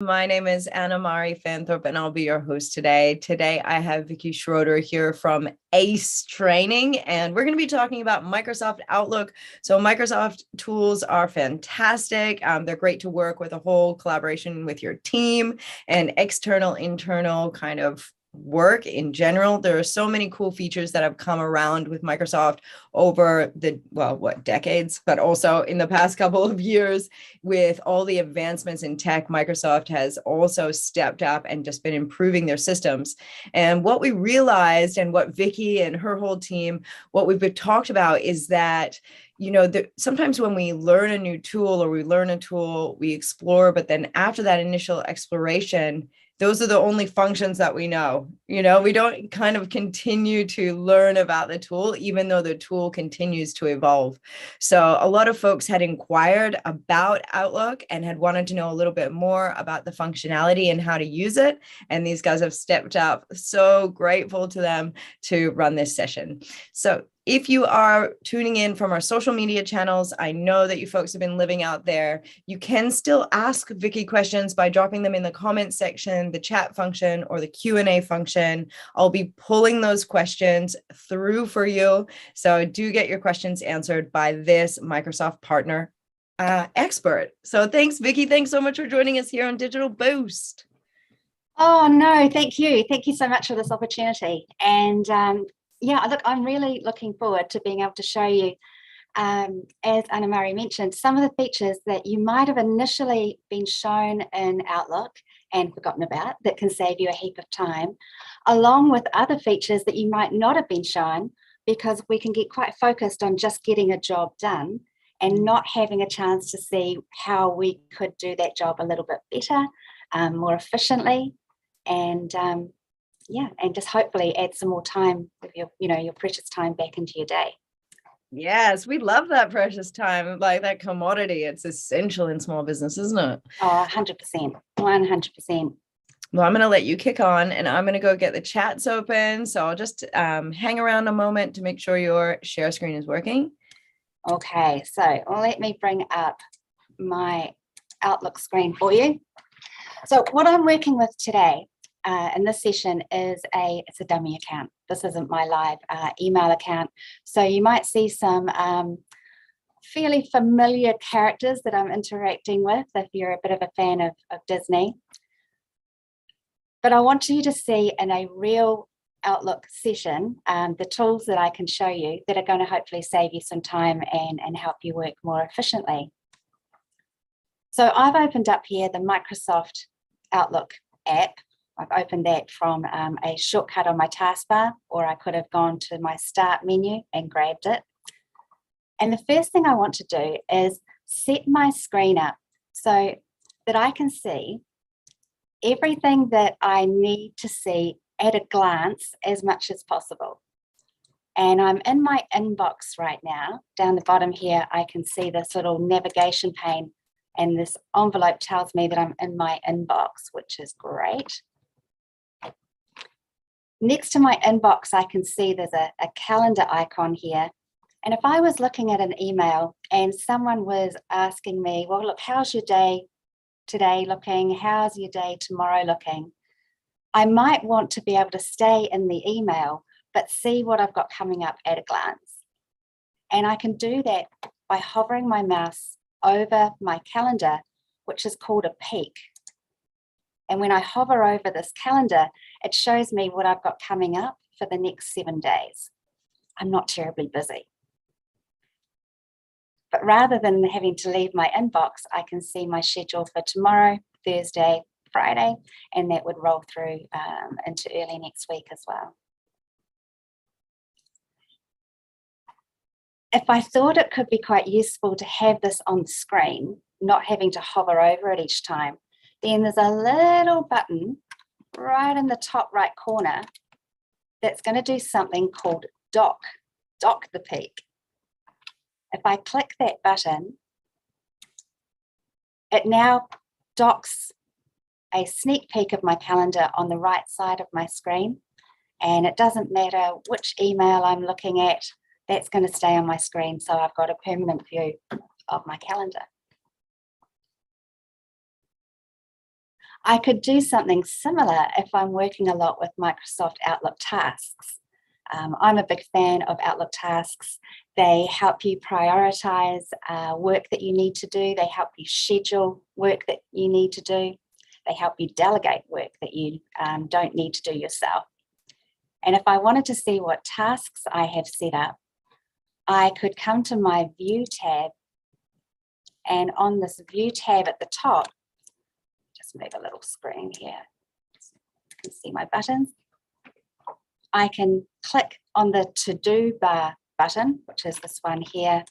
My name is Anna Mari Fanthorpe, and I'll be your host today. Today, I have Vicky Schroeder here from ACE Training, and we're going to be talking about Microsoft Outlook. So Microsoft tools are fantastic. They're great to work with a whole collaboration with your team and external, internal kind of work in general. There are so many cool features that have come around with Microsoft over the, decades, but also in the past couple of years. With all the advancements in tech, Microsoft has also stepped up and just been improving their systems. And what we realized, and what Vicky and her whole team, what we've talked about, is that sometimes when we learn a new tool or we learn a tool, we explore, but then after that initial exploration, those are the only functions that we know. We don't kind of continue to learn about the tool, even though the tool continues to evolve. So a lot of folks had inquired about Outlook and had wanted to know a little bit more about the functionality and how to use it. And these guys have stepped up. So grateful to them to run this session. So if you are tuning in from our social media channels, I know that you folks have been living out there. You can still ask Vicky questions by dropping them in the comment section, the chat function, or the Q&A function. I'll be pulling those questions through for you. So do get your questions answered by this Microsoft partner expert. So thanks, Vicky. Thanks so much for joining us here on Digital Boost. Oh, no, thank you. Thank you so much for this opportunity. And yeah, look, I'm really looking forward to being able to show you, as Anna Mari mentioned, some of the features that you might have initially been shown in Outlook and forgotten about that can save you a heap of time, along with other features that you might not have been shown, because we can get quite focused on just getting a job done and not having a chance to see how we could do that job a little bit better, more efficiently, and yeah, and just hopefully add some more time with your precious time back into your day. Yes, we love that precious time, like that commodity. It's essential in small business, isn't it? Oh, 100%, 100%. Well, I'm going to let you kick on, and I'm going to go get the chats open. So I'll just hang around a moment to make sure your share screen is working. Okay, so let me bring up my Outlook screen for you. So what I'm working with today in this session is it's a dummy account. This isn't my live email account. So you might see some fairly familiar characters that I'm interacting with if you're a bit of a fan of Disney. But I want you to see in a real Outlook session the tools that I can show you that are going to hopefully save you some time and help you work more efficiently. So I've opened up here the Microsoft Outlook app. I've opened that from a shortcut on my taskbar, or I could have gone to my start menu and grabbed it. And the first thing I want to do is set my screen up so that I can see everything that I need to see at a glance as much as possible. And I'm in my inbox right now. Down the bottom here, I can see this little navigation pane, and this envelope tells me that I'm in my inbox, which is great. Next to my inbox, I can see there's a calendar icon here. And if I was looking at an email and someone was asking me, well, look, how's your day today looking? How's your day tomorrow looking? I might want to be able to stay in the email, but see what I've got coming up at a glance. And I can do that by hovering my mouse over my calendar, which is called a peek. And when I hover over this calendar, it shows me what I've got coming up for the next 7 days. I'm not terribly busy. But rather than having to leave my inbox, I can see my schedule for tomorrow, Thursday, Friday, and that would roll through into early next week as well. If I thought it could be quite useful to have this on the screen, not having to hover over it each time, then there's a little button right in the top right corner that's going to do something called dock the peek. If I click that button, it now docks a sneak peek of my calendar on the right side of my screen, and it doesn't matter which email I'm looking at, that's going to stay on my screen, so I've got a permanent view of my calendar. I could do something similar if I'm working a lot with Microsoft Outlook tasks. I'm a big fan of Outlook tasks. They help you prioritize work that you need to do. They help you schedule work that you need to do. They help you delegate work that you don't need to do yourself. And if I wanted to see what tasks I have set up, I could come to my View tab, and on this View tab at the top, just move a little screen here, you can see my buttons. I can click on the To-Do bar button, which is this one here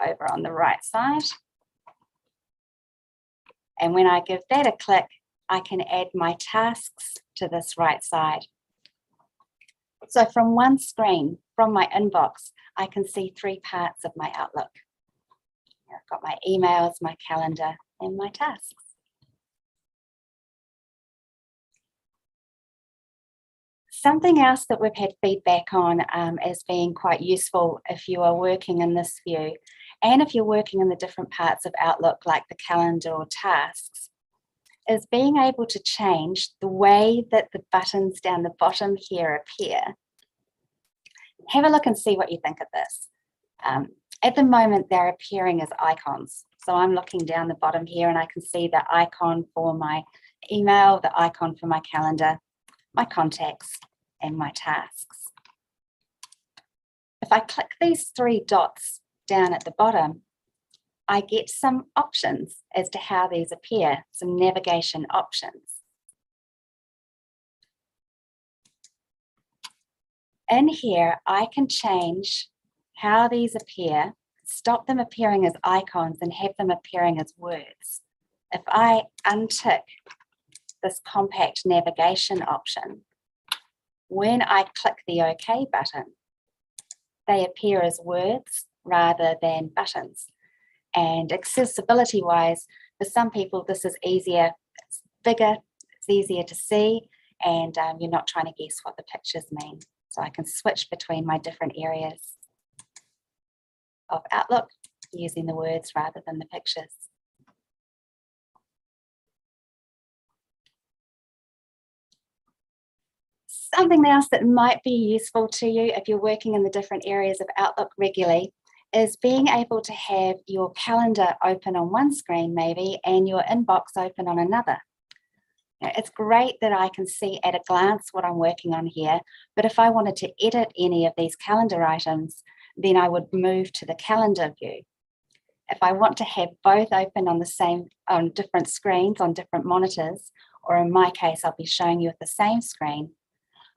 over on the right side. And when I give that a click, I can add my tasks to this right side. So from one screen, from my inbox, I can see 3 parts of my Outlook. I've got my emails, my calendar, and my tasks. Something else that we've had feedback on as being quite useful if you are working in this view, and if you're working in the different parts of Outlook like the calendar or tasks, is being able to change the way that the buttons down the bottom here appear. Have a look and see what you think of this. At the moment, they're appearing as icons. So I'm looking down the bottom here and I can see the icon for my email, the icon for my calendar, my contacts, and my tasks. If I click these 3 dots down at the bottom, I get some options as to how these appear, some navigation options. In here, I can change how these appear, stop them appearing as icons and have them appearing as words. If I untick this compact navigation option, when I click the OK button, they appear as words rather than buttons. And accessibility-wise, for some people, this is easier. It's bigger, it's easier to see, and you're not trying to guess what the pictures mean. So I can switch between my different areas of Outlook using the words rather than the pictures. Something else that might be useful to you if you're working in the different areas of Outlook regularly is being able to have your calendar open on one screen maybe and your inbox open on another. Now, it's great that I can see at a glance what I'm working on here, but if I wanted to edit any of these calendar items, then I would move to the calendar view. If I want to have both open on different screens, on different monitors, or in my case, I'll be showing you at the same screen,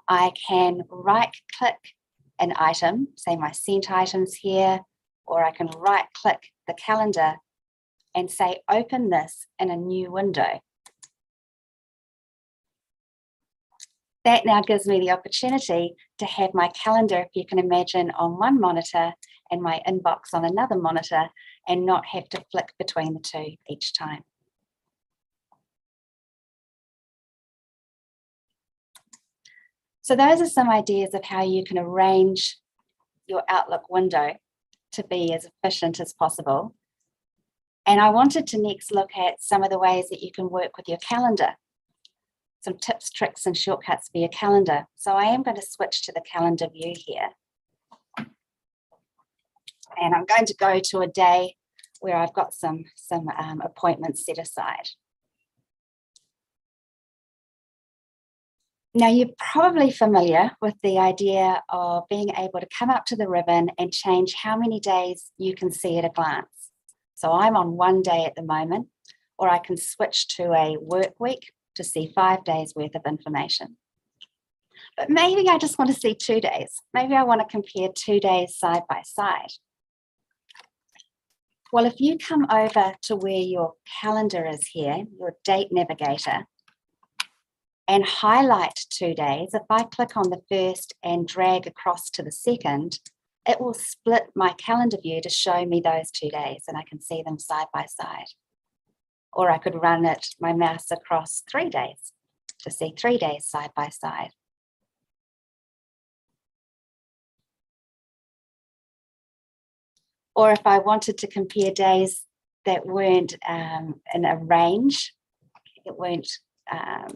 I can right-click an item, say my sent items here, or I can right-click the calendar and say, open this in a new window. That now gives me the opportunity to have my calendar, if you can imagine, on one monitor and my inbox on another monitor, and not have to flick between the two each time. So those are some ideas of how you can arrange your Outlook window to be as efficient as possible. And I wanted to next look at some of the ways that you can work with your calendar. Some tips, tricks, and shortcuts for your calendar. So I am going to switch to the calendar view here. And I'm going to go to a day where I've got some appointments set aside. Now, you're probably familiar with the idea of being able to come up to the ribbon and change how many days you can see at a glance. So I'm on 1 day at the moment, or I can switch to a work week to see 5 days worth of information. But maybe I just want to see 2 days. Maybe I want to compare 2 days side by side. Well, if you come over to where your calendar is here, your date navigator, and highlight 2 days, if I click on the first and drag across to the second, it will split my calendar view to show me those 2 days, and I can see them side by side. Or I could run my mouse across 3 days to see 3 days side by side. Or if I wanted to compare days that weren't in a range, it weren't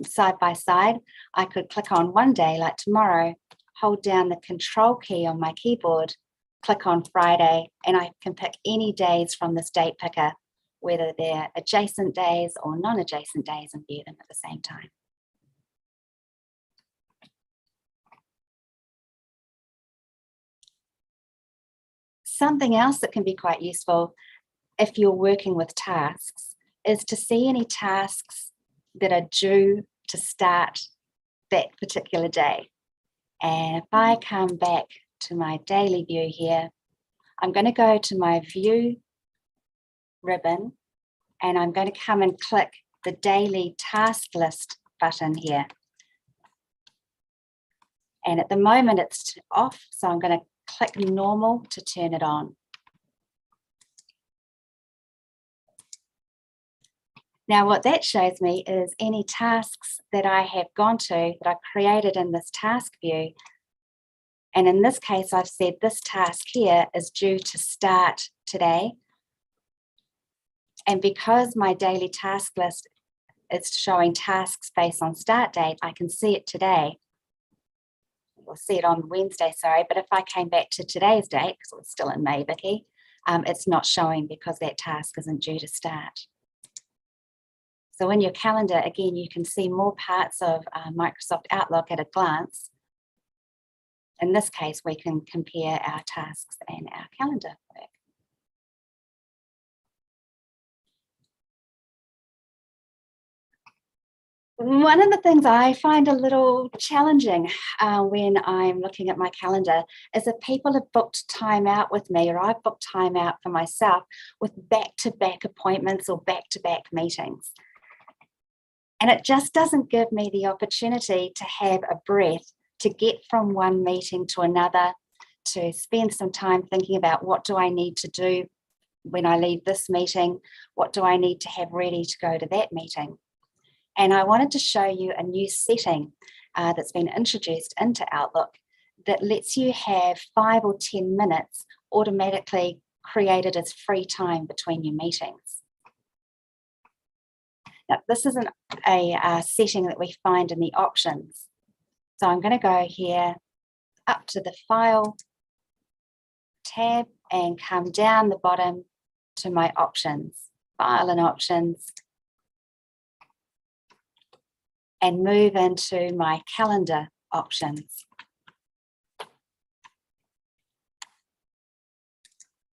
side by side. I could click on one day, like tomorrow, hold down the control key on my keyboard, click on Friday, and I can pick any days from this date picker, whether they're adjacent days or non-adjacent days, and view them at the same time. Something else that can be quite useful if you're working with tasks is to see any tasks that are due to start that particular day. And if I come back to my daily view here, I'm going to go to my view ribbon, and I'm going to come and click the daily task list button here. And at the moment it's off, so I'm going to click normal to turn it on. Now what that shows me is any tasks that I have gone to, that I created in this task view. And in this case, I've said this task here is due to start today. And because my daily task list is showing tasks based on start date, I can see it today. We'll see it on Wednesday, sorry, but if I came back to today's date, because it's still in May, Vicky, it's not showing because that task isn't due to start. So in your calendar, again, you can see more parts of Microsoft Outlook at a glance. In this case, we can compare our tasks and our calendar work. One of the things I find a little challenging when I'm looking at my calendar is if people have booked time out with me, or I've booked time out for myself with back-to-back appointments or back-to-back meetings. And it just doesn't give me the opportunity to have a breath, to get from one meeting to another, to spend some time thinking about what do I need to do when I leave this meeting, what do I need to have ready to go to that meeting. And I wanted to show you a new setting that's been introduced into Outlook that lets you have 5 or 10 minutes automatically created as free time between your meetings. Now, this isn't a setting that we find in the options. So I'm going to go here up to the File tab and come down the bottom to my options, File and Options, and move into my calendar options.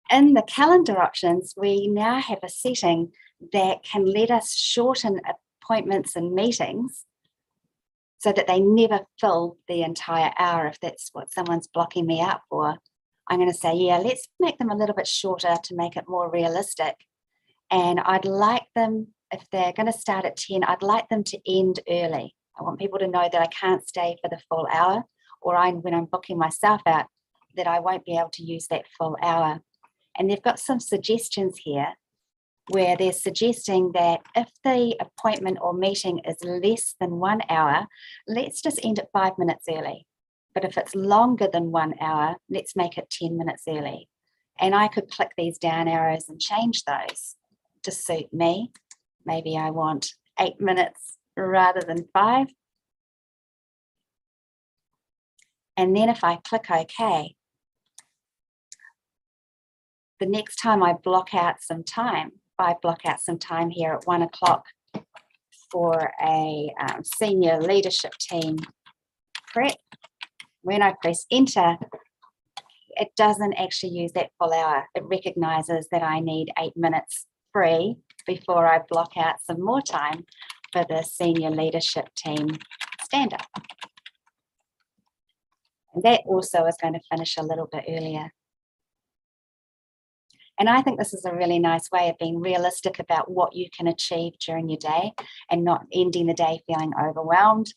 In the calendar options, we now have a setting that can let us shorten appointments and meetings so that they never fill the entire hour. If that's what someone's blocking me up for, I'm going to say, yeah, let's make them a little bit shorter to make it more realistic. And I'd like them, if they're going to start at 10, I'd like them to end early. I want people to know that I can't stay for the full hour, or when I'm booking myself out, that I won't be able to use that full hour. And they've got some suggestions here where they're suggesting that if the appointment or meeting is less than 1 hour, let's just end it 5 minutes early. But if it's longer than 1 hour, let's make it 10 minutes early. And I could click these down arrows and change those to suit me. Maybe I want 8 minutes rather than 5. And then if I click OK, the next time I block out some time, I block out some time here at 1 o'clock for a senior leadership team prep. When I press enter, it doesn't actually use that full hour. It recognizes that I need 8 minutes free before I block out some more time for the senior leadership team stand-up. And that also is going to finish a little bit earlier. And I think this is a really nice way of being realistic about what you can achieve during your day and not ending the day feeling overwhelmed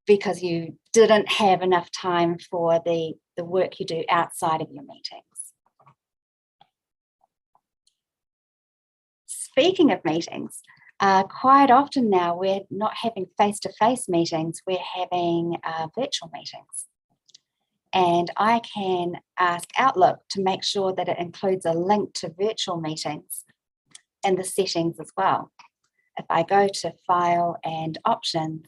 because you didn't have enough time for the work you do outside of your meetings. Speaking of meetings, quite often now we're not having face-to-face meetings, we're having virtual meetings. And I can ask Outlook to make sure that it includes a link to virtual meetings in the settings as well. if I go to File and Options,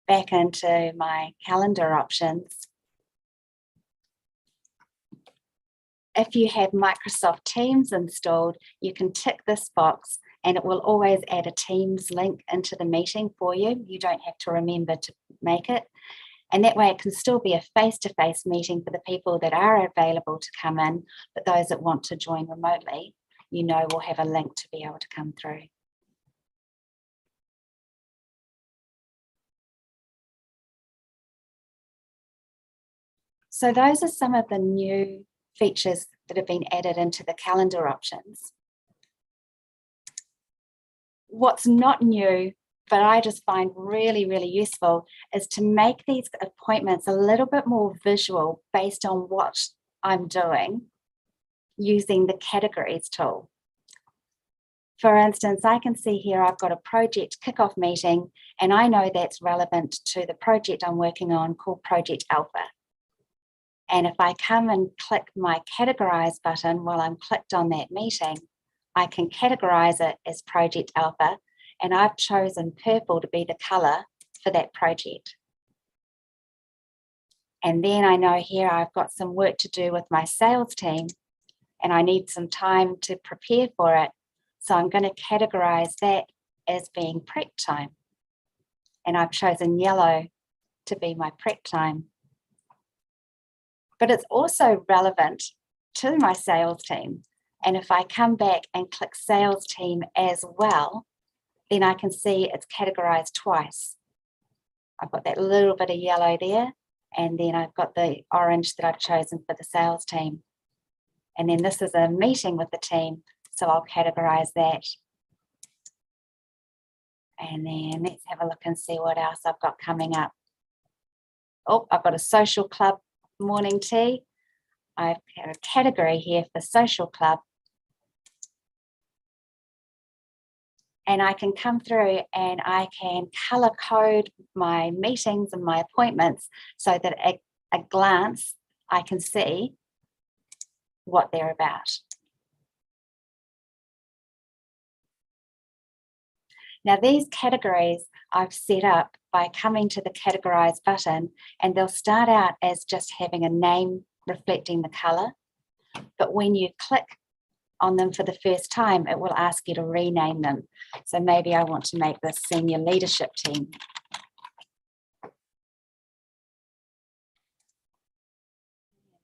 back into my calendar options, if you have Microsoft Teams installed, you can tick this box and it will always add a Teams link into the meeting for you. You don't have to remember to make it. And that way it can still be a face-to-face meeting for the people that are available to come in, but those that want to join remotely, you know, will have a link to be able to come through. So those are some of the new features that have been added into the calendar options. What's not new, but I just find really, really useful, is to make these appointments a little bit more visual based on what I'm doing using the categories tool. For instance, I can see here I've got a project kickoff meeting, and I know that's relevant to the project I'm working on called Project Alpha. And if I come and click my categorize button while I'm clicked on that meeting, I can categorize it as Project Alpha, and I've chosen purple to be the color for that project. And then I know here I've got some work to do with my sales team, and I need some time to prepare for it. So I'm going to categorize that as being prep time. And I've chosen yellow to be my prep time. But it's also relevant to my sales team. And if I come back and click sales team as well, then I can see it's categorized twice. I've got that little bit of yellow there, and then I've got the orange that I've chosen for the sales team. And then this is a meeting with the team, so I'll categorize that. And then let's have a look and see what else I've got coming up. Oh, I've got a social club morning tea. I've got a category here for social club. And I can come through and I can color code my meetings and my appointments so that at a glance I can see what they're about. Now these categories I've set up by coming to the categorize button, and they'll start out as just having a name reflecting the color. But when you click on them for the first time, it will ask you to rename them. So maybe I want to make this senior leadership team.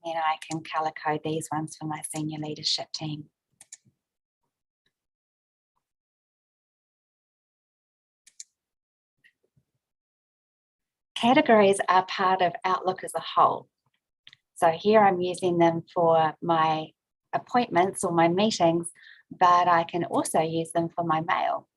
And I can color code these ones for my senior leadership team. Categories are part of Outlook as a whole. So here I'm using them for my appointments or my meetings, but I can also use them for my mail.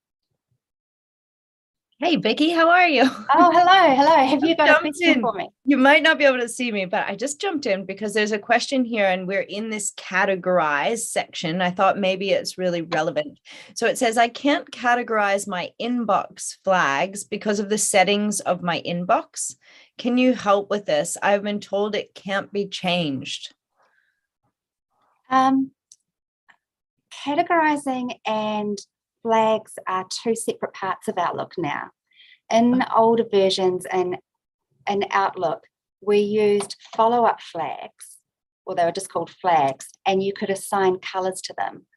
Hey, Vicky, how are you? Oh, hello. Have you got a question for me? You might not be able to see me, but I just jumped in because there's a question here and we're in this categorize section. I thought maybe it's really relevant. So it says, I can't categorize my inbox flags because of the settings of my inbox. Can you help with this? I've been told it can't be changed. Categorizing and flags are two separate parts of Outlook now. In older versions and in Outlook, we used follow-up flags, or they were just called flags, and you could assign colors to them.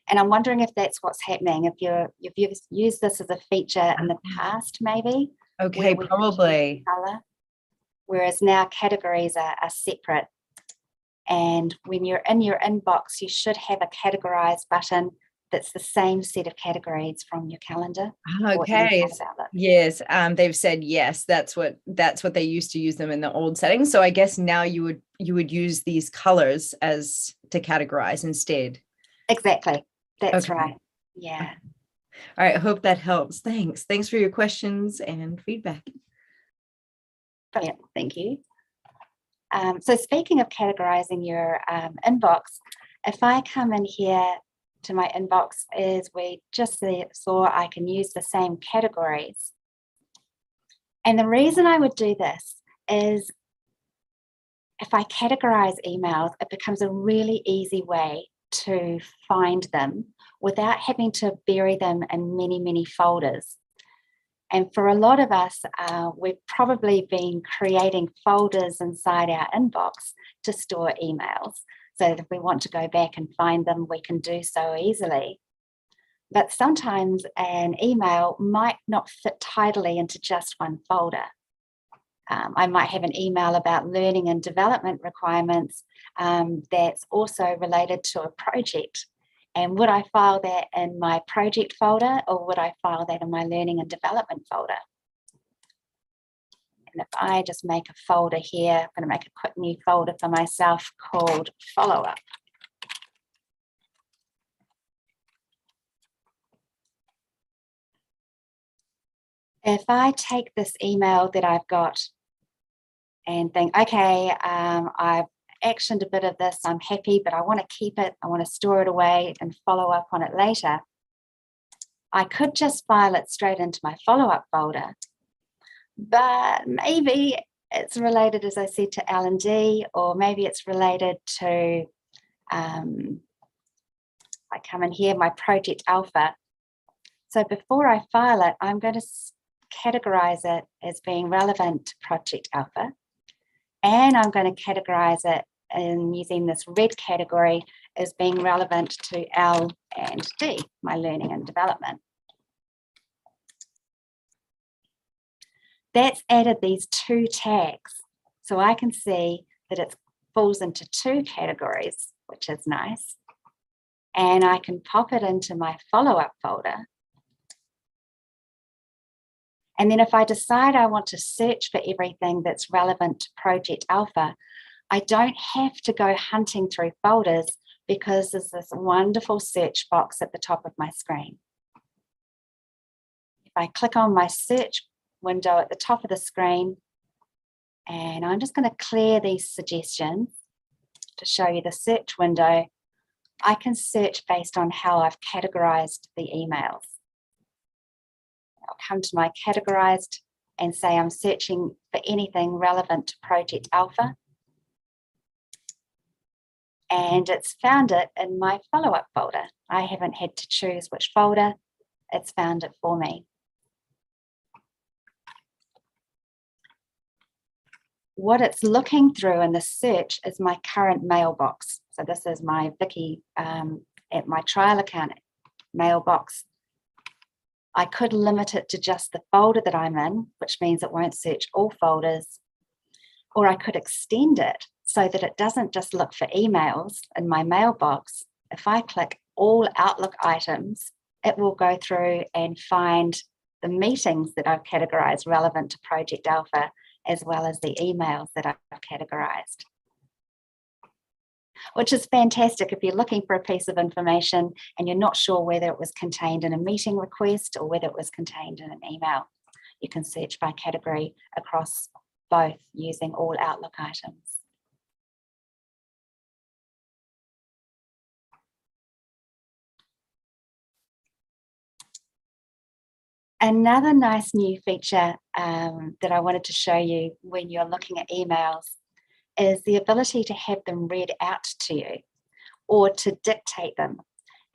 And I'm wondering if that's what's happening, if you've used this as a feature in the past, maybe. Okay, probably. Color, whereas now categories are separate. And when you're in your inbox, you should have a categorize button that's the same set of categories from your calendar. Okay. Yes. They've said yes. That's what they used to use them in the old settings. So I guess now you would use these colors as to categorize instead. Exactly. That's right. Yeah. All right. I hope that helps. Thanks. Thanks for your questions and feedback. Brilliant. Thank you. So speaking of categorizing your inbox, if I come in here to my inbox, as we just saw, I can use the same categories. And the reason I would do this is if I categorize emails, it becomes a really easy way to find them without having to bury them in many, many folders. And for a lot of us, we've probably been creating folders inside our inbox to store emails, so that if we want to go back and find them, we can do so easily. But sometimes an email might not fit tidily into just one folder. I might have an email about learning and development requirements that's also related to a project. And would I file that in my project folder, or would I file that in my learning and development folder? And if I just make a folder here, I'm going to make a quick new folder for myself called follow-up. If I take this email that I've got and think, okay, I've actioned a bit of this, I'm happy, but I want to keep it, I want to store it away and follow up on it later, I could just file it straight into my follow-up folder. But maybe it's related, as I said, to L&D, or maybe it's related to, I come in here, my Project Alpha. So before I file it, I'm going to categorize it as being relevant to Project Alpha. And I'm going to categorize it in using this red category as being relevant to L and D, my learning and development. That's added these two tags. So I can see that it falls into two categories, which is nice. And I can pop it into my follow-up folder. And then if I decide I want to search for everything that's relevant to Project Alpha, I don't have to go hunting through folders, because there's this wonderful search box at the top of my screen. If I click on my search window at the top of the screen, and I'm just going to clear these suggestions to show you the search window, I can search based on how I've categorized the emails. I'll come to my categorized and say I'm searching for anything relevant to Project Alpha. And it's found it in my follow-up folder. I haven't had to choose which folder, it's found it for me. What it's looking through in the search is my current mailbox. So this is my Vicky at my trial account mailbox. I could limit it to just the folder that I'm in, which means it won't search all folders, or I could extend it so that it doesn't just look for emails in my mailbox. If I click all Outlook items, it will go through and find the meetings that I've categorized relevant to Project Alpha, as well as the emails that I've categorized. Which is fantastic if you're looking for a piece of information and you're not sure whether it was contained in a meeting request or whether it was contained in an email. You can search by category across both using all Outlook items. Another nice new feature that I wanted to show you when you're looking at emails is the ability to have them read out to you or to dictate them.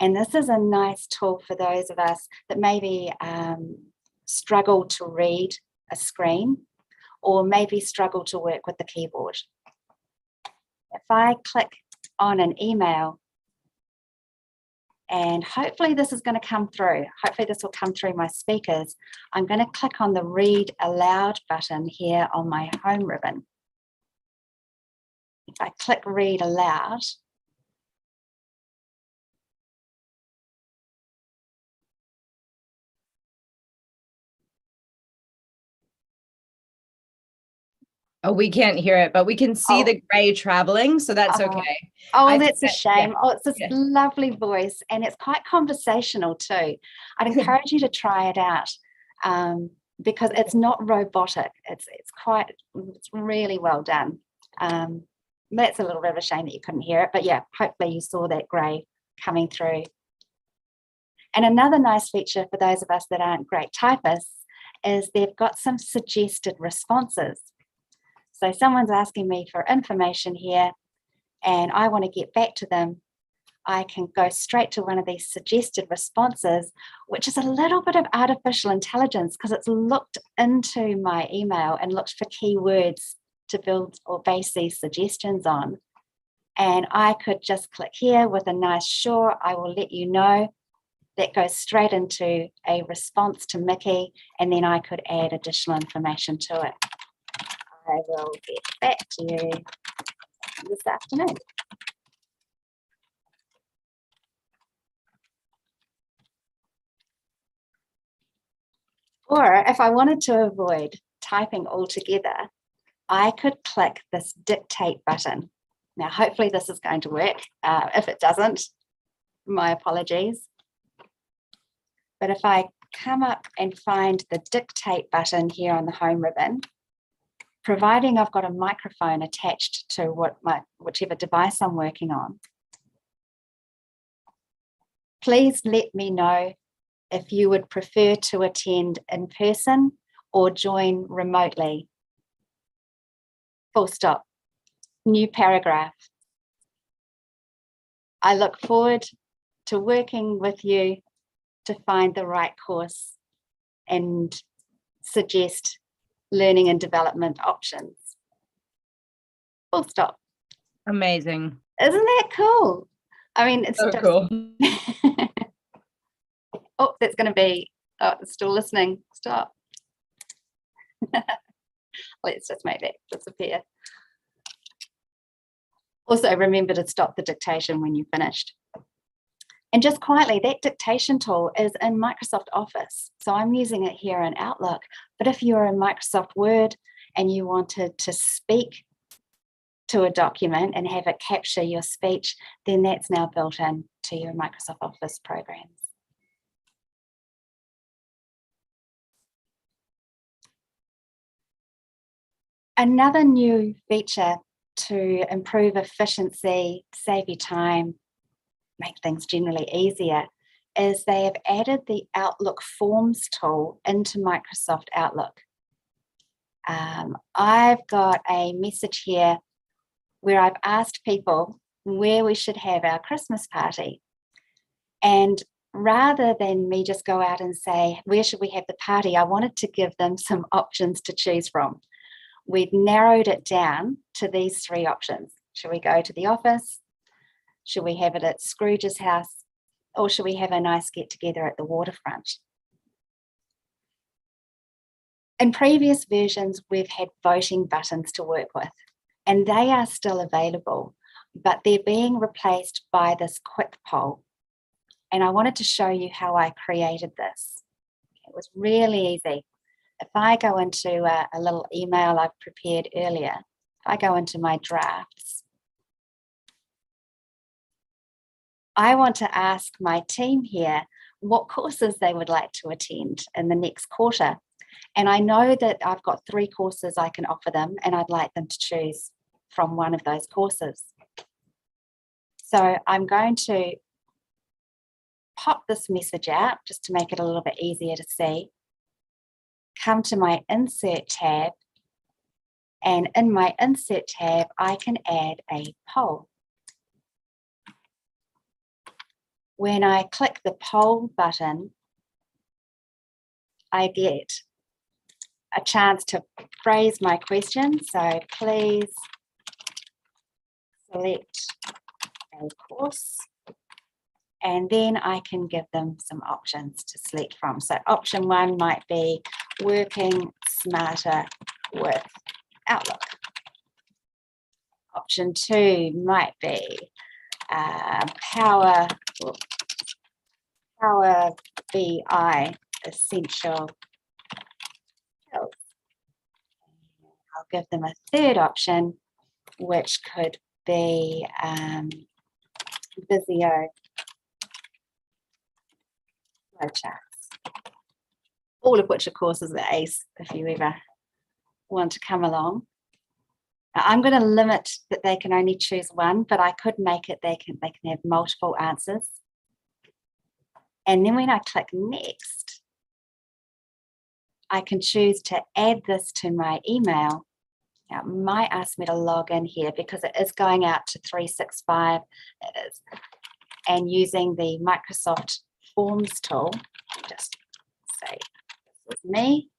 And this is a nice tool for those of us that maybe struggle to read a screen or maybe struggle to work with the keyboard. If I click on an email, and hopefully this is going to come through, hopefully this will come through my speakers, I'm going to click on the Read Aloud button here on my home ribbon. If I click Read Aloud, Oh, we can't hear it, but we can see the gray traveling, so that's okay. Oh, that's a shame. Yeah. Oh, it's this lovely voice, and it's quite conversational too. I'd encourage you to try it out because it's not robotic. It's really well done. That's a little bit of a shame that you couldn't hear it, but yeah, hopefully you saw that gray coming through. And another nice feature for those of us that aren't great typists is they've got some suggested responses. So someone's asking me for information here and I want to get back to them. I can go straight to one of these suggested responses, which is a little bit of artificial intelligence because it's looked into my email and looked for keywords to build or base these suggestions on. And I could just click here with a nice sure, I will let you know. That goes straight into a response to Mickey, and then I could add additional information to it. I will get back to you this afternoon. Or if I wanted to avoid typing altogether, I could click this dictate button. Now, hopefully this is going to work. If it doesn't, my apologies. But if I come up and find the dictate button here on the home ribbon, providing I've got a microphone attached to whichever device I'm working on, please let me know if you would prefer to attend in person or join remotely. Full stop. New paragraph. I look forward to working with you to find the right course and suggest learning and development options. Full stop. Amazing. Isn't that cool? I mean, it's So just cool. Oh, that's going to be, oh, it's still listening. Stop. Let's just make that disappear. Also, remember to stop the dictation when you've finished. And just quietly, that dictation tool is in Microsoft Office. So I'm using it here in Outlook. But if you're in Microsoft Word and you wanted to speak to a document and have it capture your speech, then that's now built in to your Microsoft Office programs. Another new feature to improve efficiency, save you time, make things generally easier, is they have added the Outlook Forms tool into Microsoft Outlook. I've got a message here where I've asked people where we should have our Christmas party. And rather than me just go out and say, where should we have the party? I wanted to give them some options to choose from. We've narrowed it down to these three options. Should we go to the office? Should we have it at Scrooge's house? Or should we have a nice get together at the waterfront? In previous versions, we've had voting buttons to work with, and they are still available, but they're being replaced by this quick poll. And I wanted to show you how I created this. It was really easy. If I go into a little email I've prepared earlier, if I go into my drafts, I want to ask my team here what courses they would like to attend in the next quarter. And I know that I've got 3 courses I can offer them, and I'd like them to choose from one of those courses. So I'm going to pop this message out just to make it a little bit easier to see. Come to my Insert tab, and in my Insert tab, I can add a poll. When I click the poll button, I get a chance to phrase my question. So please select a course, and then I can give them some options to select from. So option 1 might be working smarter with Outlook. Option 2 might be Power BI essential skills. I'll give them a third option, which could be Visio flowcharts. All of which, of course, is the ace if you ever want to come along. Now, I'm going to limit that they can only choose one, but I could make it they can have multiple answers. And then when I click next, I can choose to add this to my email. Now, it might ask me to log in here because it is going out to 365. It is. and using the Microsoft Forms tool, just say this is me.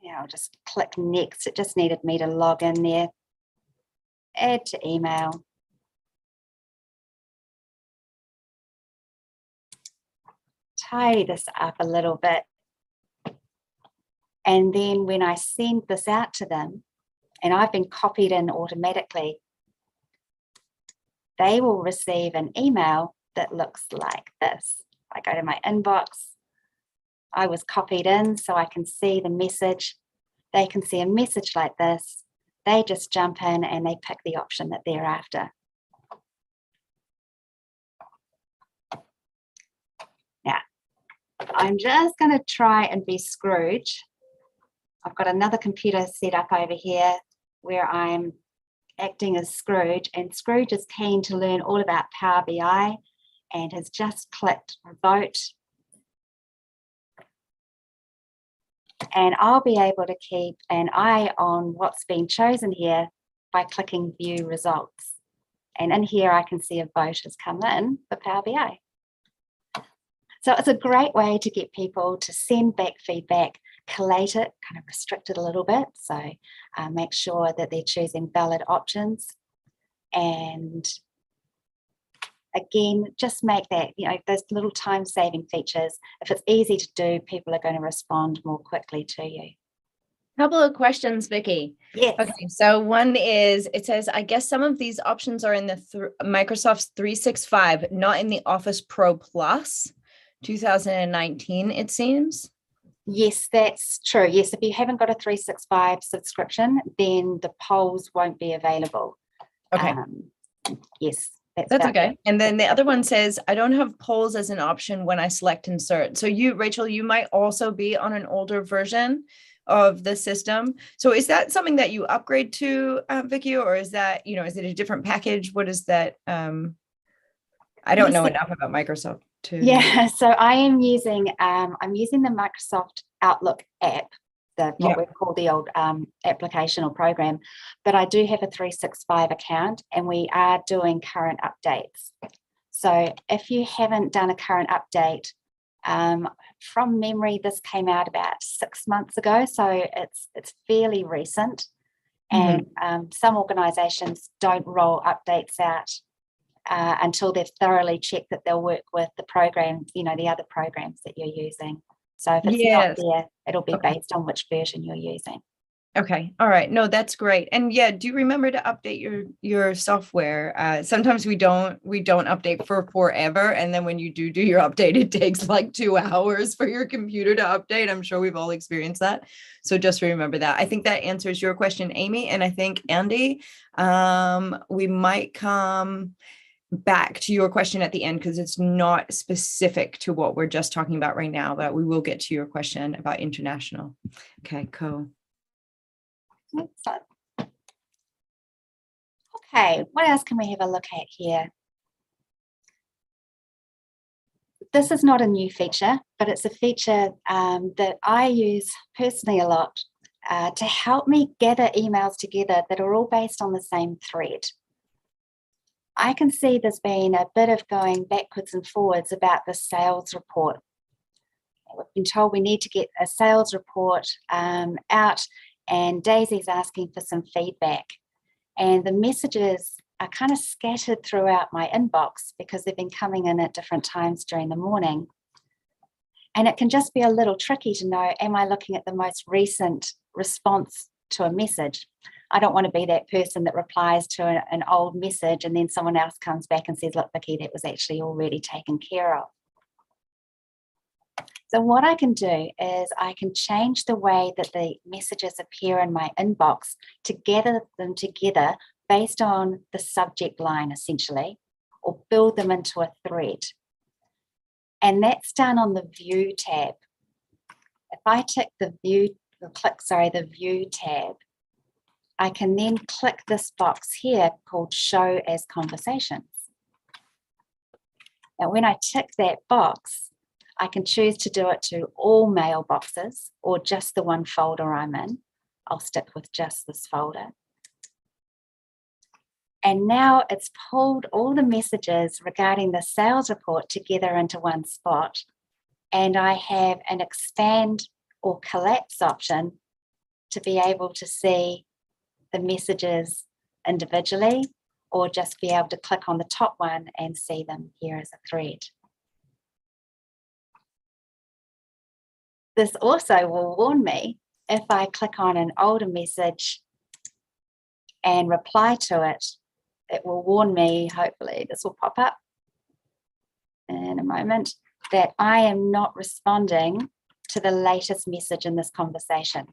Yeah, I'll just click next. It just needed me to log in there. Add to email. Tidy this up a little bit. And then when I send this out to them, and I've been copied in automatically, they will receive an email that looks like this. I go to my inbox. I was copied in so I can see the message. They can see a message like this. They just jump in and they pick the option that they're after. Now, I'm just going to try and be Scrooge. I've got another computer set up over here where I'm acting as Scrooge, and Scrooge is keen to learn all about Power BI and has just clicked vote. And I'll be able to keep an eye on what's been chosen here by clicking view results. And in here, I can see a vote has come in for Power BI. So it's a great way to get people to send back feedback, collate it, kind of restrict it a little bit. So make sure that they're choosing valid options. And again, just make that, those little time-saving features. If it's easy to do, people are going to respond more quickly to you. Couple of questions, Vicky. Yes. Okay, so one is, it says, I guess some of these options are in the Microsoft 365, not in the Office Pro Plus 2019, it seems. Yes, that's true. Yes, if you haven't got a 365 subscription, then the polls won't be available. Okay. Yes. That's okay. And then the other one says, I don't have polls as an option when I select insert. So you, Rachel, you might also be on an older version of the system. So is that something that you upgrade to, Vicky, or is that, is it a different package? What is that? I don't know enough about Microsoft to. Yeah, so I'm using the Microsoft Outlook app, what we call the old application or program, but I do have a 365 account and we are doing current updates. So if you haven't done a current update, from memory, this came out about 6 months ago, so it's fairly recent. And some organizations don't roll updates out until they've thoroughly checked that they'll work with the programs, the other programs that you're using. So if it's not there, it'll be based on which version you're using. Okay. All right. No, that's great. And yeah, do remember to update your software. Sometimes we don't update for forever. And then when you do your update, it takes like 2 hours for your computer to update. I'm sure we've all experienced that. So just remember that. I think that answers your question, Amy. And I think, Andy, we might come back to your question at the end because it's not specific to what we're just talking about right now, but we will get to your question about international. Okay, cool. Okay, what else can we have a look at here? This is not a new feature, but it's a feature that I use personally a lot to help me gather emails together that are all based on the same thread. I can see there's been a bit of going backwards and forwards about the sales report. We've been told we need to get a sales report out, and Daisy's asking for some feedback. And the messages are kind of scattered throughout my inbox because they've been coming in at different times during the morning. And it can just be a little tricky to know, am I looking at the most recent response to a message? I don't want to be that person that replies to an old message and then someone else comes back and says, look, Vicky, that was actually already taken care of. So what I can do is I can change the way that the messages appear in my inbox to gather them together based on the subject line, essentially, or build them into a thread. And that's done on the View tab. If I tick the View tab, I can then click this box here called Show as Conversations. Now, when I tick that box, I can choose to do it to all mailboxes or just the one folder I'm in. I'll stick with just this folder. And now it's pulled all the messages regarding the sales report together into one spot. And I have an expand or collapse option to be able to see the messages individually, or just be able to click on the top one and see them here as a thread. This also will warn me if I click on an older message and reply to it. It will warn me, hopefully this will pop up in a moment, that I am not responding to the latest message in this conversation.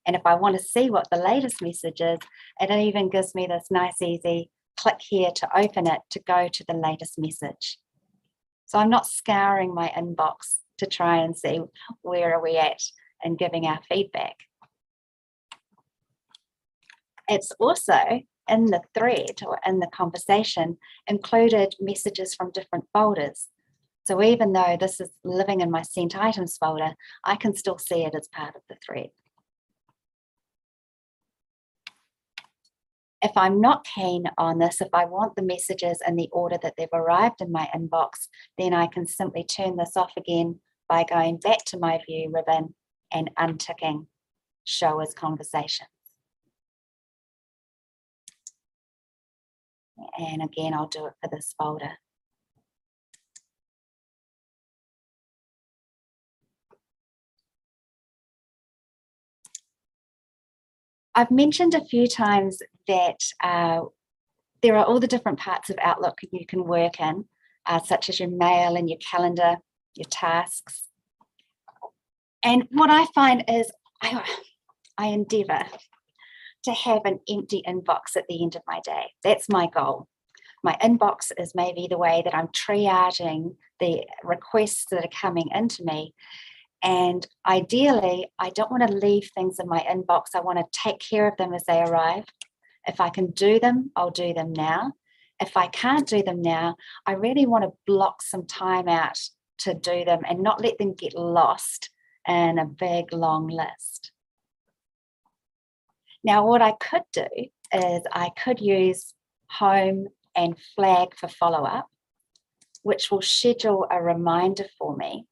And if I want to see what the latest message is, it even gives me this nice easy click here to open it to go to the latest message. So I'm not scouring my inbox to try and see where are we at and giving our feedback. It's also in the thread or in the conversation included messages from different folders. So even though this is living in my sent items folder, I can still see it as part of the thread. If I'm not keen on this, if I want the messages in the order that they've arrived in my inbox, then I can simply turn this off again by going back to my view ribbon and unticking show as conversations. And again, I'll do it for this folder. I've mentioned a few times that there are all the different parts of Outlook you can work in, such as your mail and your calendar, your tasks. And what I find is I endeavour to have an empty inbox at the end of my day. That's my goal. My inbox is maybe the way that I'm triaging the requests that are coming into me. And ideally, I don't want to leave things in my inbox. I want to take care of them as they arrive. If I can do them, I'll do them now. If I can't do them now, I really want to block some time out to do them and not let them get lost in a big, long list. Now, what I could do is I could use home and flag for follow-up, which will schedule a reminder for me.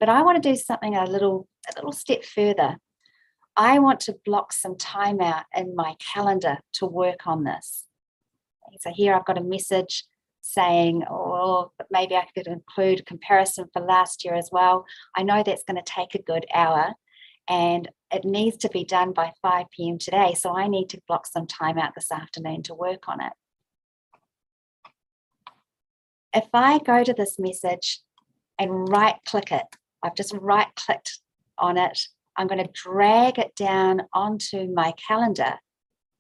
But I want to do something a little step further. I want to block some time out in my calendar to work on this. So here I've got a message saying, oh, but maybe I could include a comparison for last year as well. I know that's going to take a good hour and it needs to be done by 5 p.m. today. So I need to block some time out this afternoon to work on it. If I go to this message and right click it, I've just right clicked on it, I'm going to drag it down onto my calendar.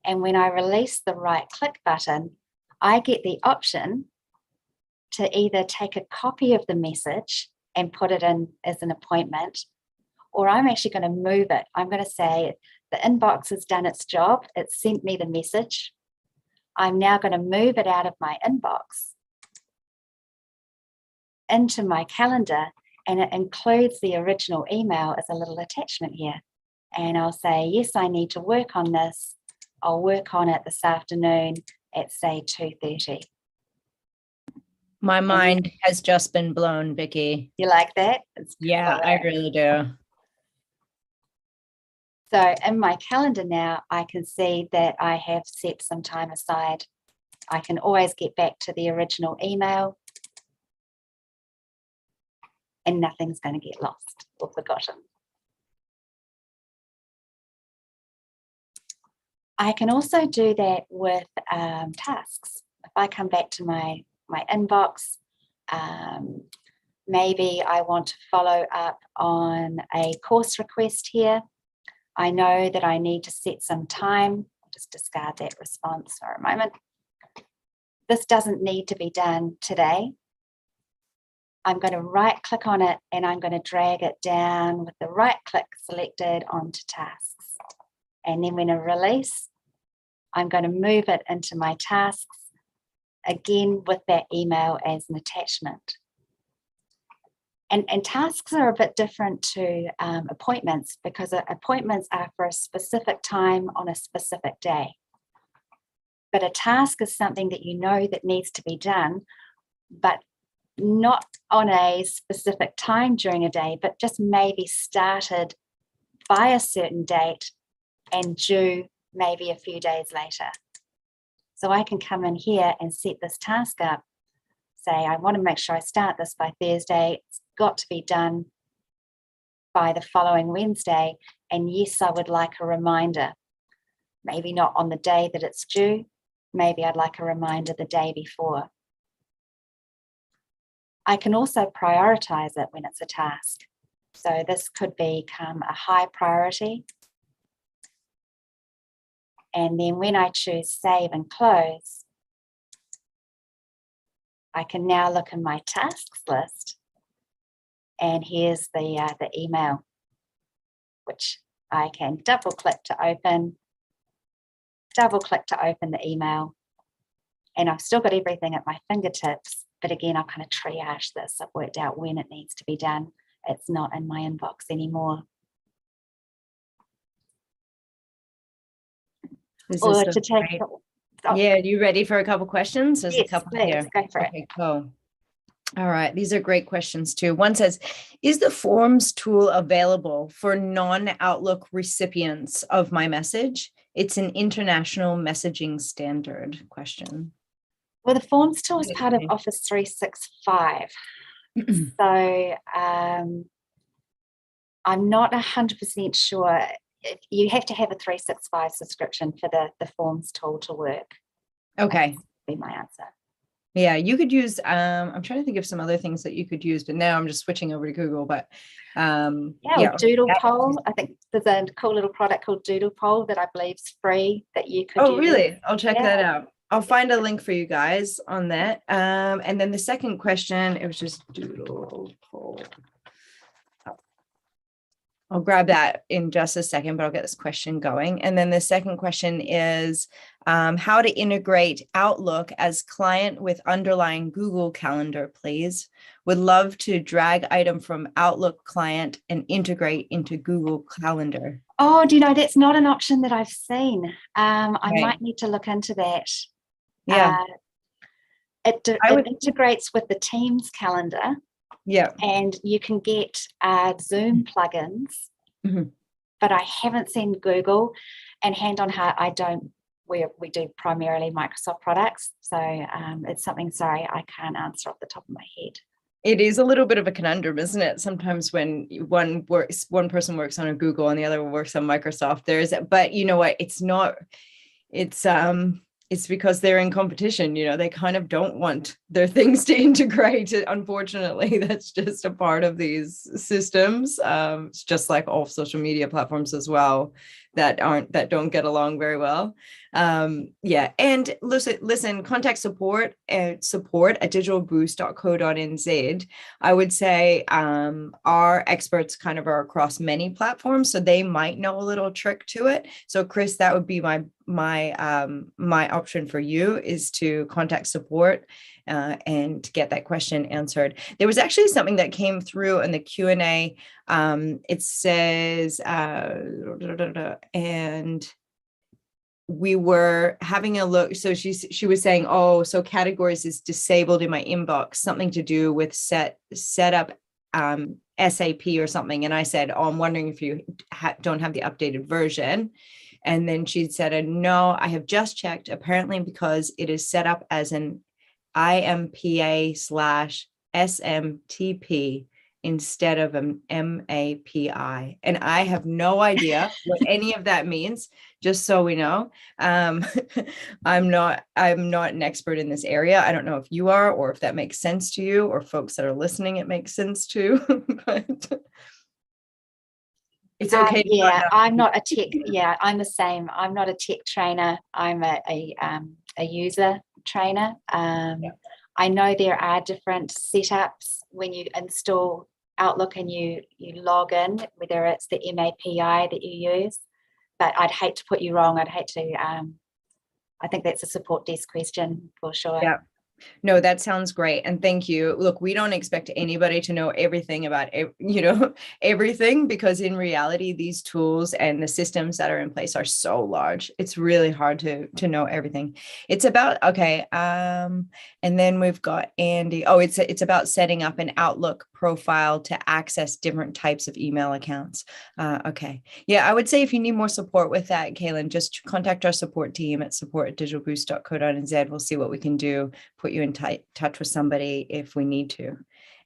And when I release the right click button, I get the option to either take a copy of the message and put it in as an appointment, or I'm actually going to move it. I'm going to say the inbox has done its job. It sent me the message. I'm now going to move it out of my inbox into my calendar, and it includes the original email as a little attachment here. And I'll say, yes, I need to work on this. I'll work on it this afternoon at say 2:30. My mind has just been blown, Vicky. You like that? Yeah, I really do. So in my calendar now, I can see that I have set some time aside. I can always get back to the original email and nothing's going to get lost or forgotten. I can also do that with tasks. If I come back to my inbox, maybe I want to follow up on a course request here. I know that I need to set some time. I'll just discard that response for a moment. This doesn't need to be done today. I'm going to right click on it and I'm going to drag it down with the right click selected onto tasks. And then when I release, I'm going to move it into my tasks, again with that email as an attachment. And tasks are a bit different to appointments, because appointments are for a specific time on a specific day. But a task is something that you know that needs to be done, but not on a specific time during a day, but just maybe started by a certain date and due maybe a few days later. So I can come in here and set this task up, say I want to make sure I start this by Thursday, it's got to be done by the following Wednesday, and yes, I would like a reminder, maybe not on the day that it's due, maybe I'd like a reminder the day before. I can also prioritize it when it's a task. So this could become a high priority. And then when I choose save and close, I can now look in my tasks list, and here's the email, which I can double click to open the email, and I've still got everything at my fingertips. But again, I've kind of triaged this. I've worked out when it needs to be done. It's not in my inbox anymore. Or to take. Oh. Yeah, you ready for a couple questions? There's yes, a couple please, here. go for it. Okay, cool. All right, these are great questions too. One says, is the Forms tool available for non-Outlook recipients of my message? It's an international messaging standard question. Well, the Forms tool is part of Office 365. So I'm not 100% sure. You have to have a 365 subscription for the Forms tool to work. Okay. That would be my answer. Yeah, you could use, I'm trying to think of some other things that you could use, but now I'm just switching over to Google, but Doodle Poll. I think there's a cool little product called Doodle Poll that I believe is free that you could use. Oh, really? I'll check that out. I'll find a link for you guys on that. And then the second question, it was just Doodle Poll. I'll grab that in just a second, but I'll get this question going. And then the second question is how to integrate Outlook as client with underlying Google Calendar, please. Would love to drag item from Outlook client and integrate into Google Calendar. Oh, do you know, that's not an option that I've seen. I might need to look into that. Yeah. It integrates with the Teams calendar. Yeah. And you can get Zoom plugins, but I haven't seen Google. And hand on heart, we do primarily Microsoft products. So it's something, sorry, I can't answer off the top of my head. It is a little bit of a conundrum, isn't it? Sometimes when one person works on a Google and the other works on Microsoft, but you know what? It's because they're in competition, they kind of don't want their things to integrate. Unfortunately, that's just a part of these systems. It's just like all social media platforms as well that don't get along very well. And listen, contact support at digitalboost.co.nz. I would say our experts kind of are across many platforms, so they might know a little trick to it. So Chris, that would be my option for you, is to contact support and get that question answered. There was actually something that came through in the Q&A. It says, and we were having a look. So she was saying, oh, so categories is disabled in my inbox, something to do with set up SAP or something. And I said, oh, I'm wondering if you don't have the updated version. And then she said, no, I have just checked, apparently because it is set up as an IMPA/SMTP instead of an MAPI. And I have no idea what any of that means, just so we know. I'm not an expert in this area. I don't know if you are, or if that makes sense to you, or folks that are listening, it makes sense to, but it's okay. I'm not a tech. Yeah, I'm the same. I'm not a tech trainer. I'm a user trainer. I know there are different setups when you install Outlook and you log in, whether it's the MAPI that you use, but I'd hate to put you wrong. I'd hate to, I think that's a support desk question for sure. Yeah. No, that sounds great. And thank you. Look, we don't expect anybody to know everything about, everything, because in reality, these tools and the systems that are in place are so large. It's really hard to know everything. It's about, okay. And then we've got Andy. Oh, it's about setting up an Outlook profile to access different types of email accounts. Okay. Yeah, I would say if you need more support with that, Kaylin, just contact our support team at support@digitalboost.co.nz. We'll see what we can do, put you in touch with somebody if we need to.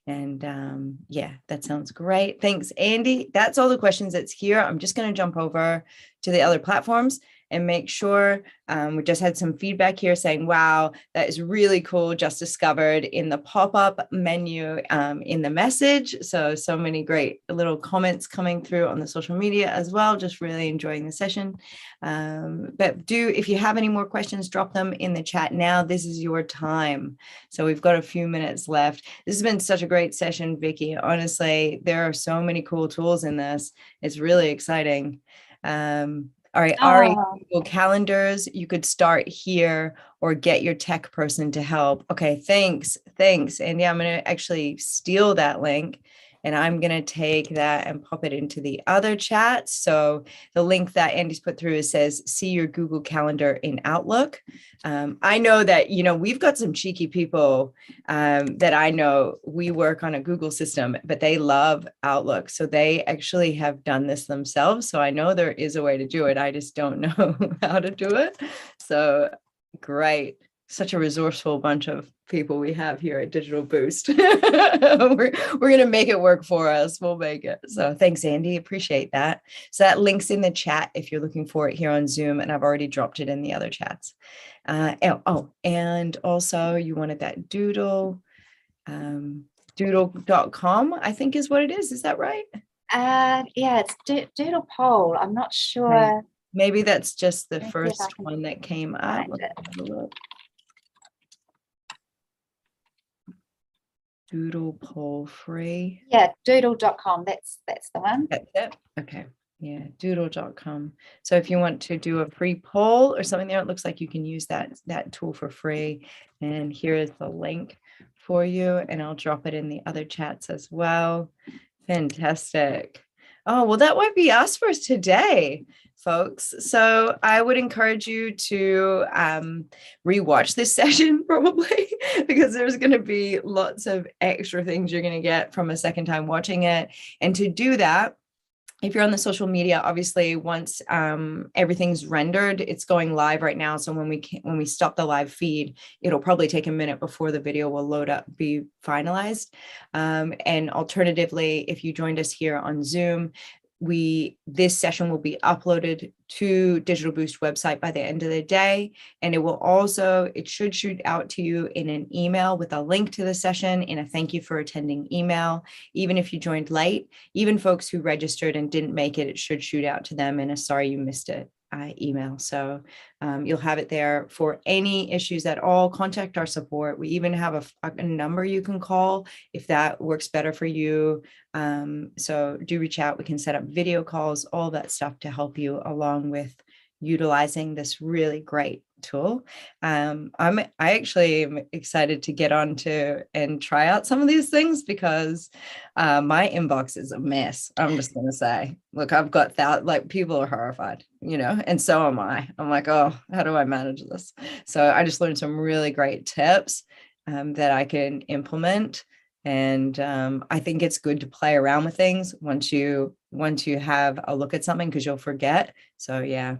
And yeah, that sounds great. Thanks, Andy. That's all the questions that's here. I'm just going to jump over to the other platforms and make sure. We just had some feedback here saying, wow, that is really cool. Just discovered in the pop-up menu in the message. So many great little comments coming through on the social media as well. Just really enjoying the session. But if you have any more questions, drop them in the chat now. This is your time. So we've got a few minutes left. This has been such a great session, Vicky. Honestly, there are so many cool tools in this. It's really exciting. All right, Ari, Google Calendars, you could start here or get your tech person to help. Okay, thanks. And yeah, I'm going to actually steal that link and I'm going to take that and pop it into the other chat. So the link that Andy's put through says, see your Google Calendar in Outlook. I know that, we've got some cheeky people that I know we work on a Google system, but they love Outlook. So they actually have done this themselves. So I know there is a way to do it. I just don't know how to do it. So great. Such a resourceful bunch of people we have here at Digital Boost. We're going to make it work for us. We'll make it. So thanks, Andy. Appreciate that. So that link's in the chat if you're looking for it here on Zoom, and I've already dropped it in the other chats. And also you wanted that doodle, doodle.com, I think is what it is. Is that right? Yeah, it's Doodle Poll. I'm not sure. Okay. Maybe that's just the first one that came up. Doodle poll free. Yeah, doodle.com. That's the one. That's it. Okay. Yeah, doodle.com. So if you want to do a free poll or something there, it looks like you can use that tool for free. And here is the link for you. And I'll drop it in the other chats as well. Fantastic. Oh, well, that might be us for today, folks. So I would encourage you to rewatch this session probably, because there's going to be lots of extra things you're going to get from a second time watching it. And to do that, if you're on the social media, obviously once everything's rendered, it's going live right now. So when we stop the live feed, it'll probably take a minute before the video will load up, be finalized. And alternatively, if you joined us here on Zoom, this session will be uploaded to Digital Boost website by the end of the day. And it should shoot out to you in an email with a link to the session in a thank you for attending email. Even if you joined late, even folks who registered and didn't make it, it should shoot out to them in a sorry you missed it email. So you'll have it there for any issues at all. Contact our support. We even have a number you can call if that works better for you. So do reach out. We can set up video calls, all that stuff to help you along with utilizing this really great tool. I actually am excited to get on to and try out some of these things because my inbox is a mess. I'm just going to say, look, I've got that, people are horrified, and so am I. I'm like, oh, how do I manage this? So I just learned some really great tips that I can implement. And I think it's good to play around with things once you have a look at something, because you'll forget. So yeah.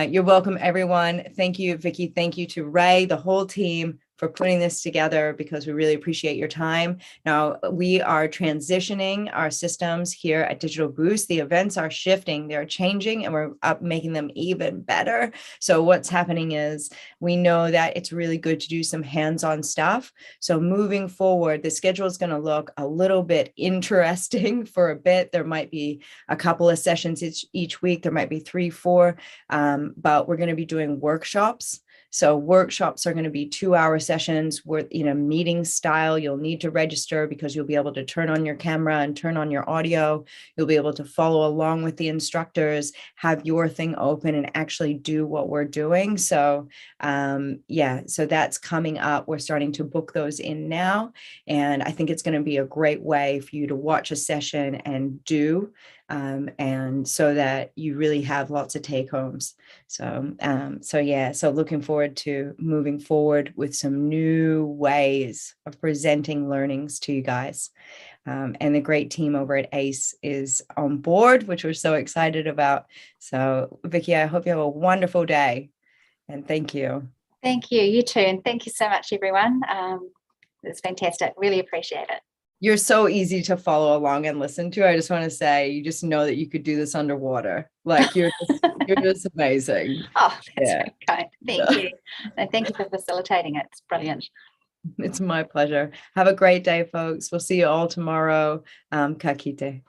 You're welcome, everyone. Thank you, Vicky. Thank you to Ray, the whole team, for putting this together, because we really appreciate your time. Now, we are transitioning our systems here at Digital Boost. The events are shifting, they're changing, and we're making them even better. So what's happening is we know that it's really good to do some hands-on stuff. So moving forward, the schedule is going to look a little bit interesting for a bit. There might be a couple of sessions each week. There might be 3, 4, but we're going to be doing workshops. So workshops are going to be 2-hour sessions where, meeting style. You'll need to register because you'll be able to turn on your camera and turn on your audio. You'll be able to follow along with the instructors, have your thing open and actually do what we're doing. So so that's coming up. We're starting to book those in now. And I think it's going to be a great way for you to watch a session and do, and so that you really have lots of take homes. So looking forward to moving forward with some new ways of presenting learnings to you guys. And the great team over at ACE is on board, which we're so excited about. So Vicky, I hope you have a wonderful day, and thank you. Thank you. You too. And thank you so much, everyone. It's fantastic. Really appreciate it. You're so easy to follow along and listen to. I just want to say, you just know that you could do this underwater. Like you're just amazing. Oh, that's very kind. Thank you. And thank you for facilitating it. It's brilliant. It's my pleasure. Have a great day, folks. We'll see you all tomorrow. Ka kite.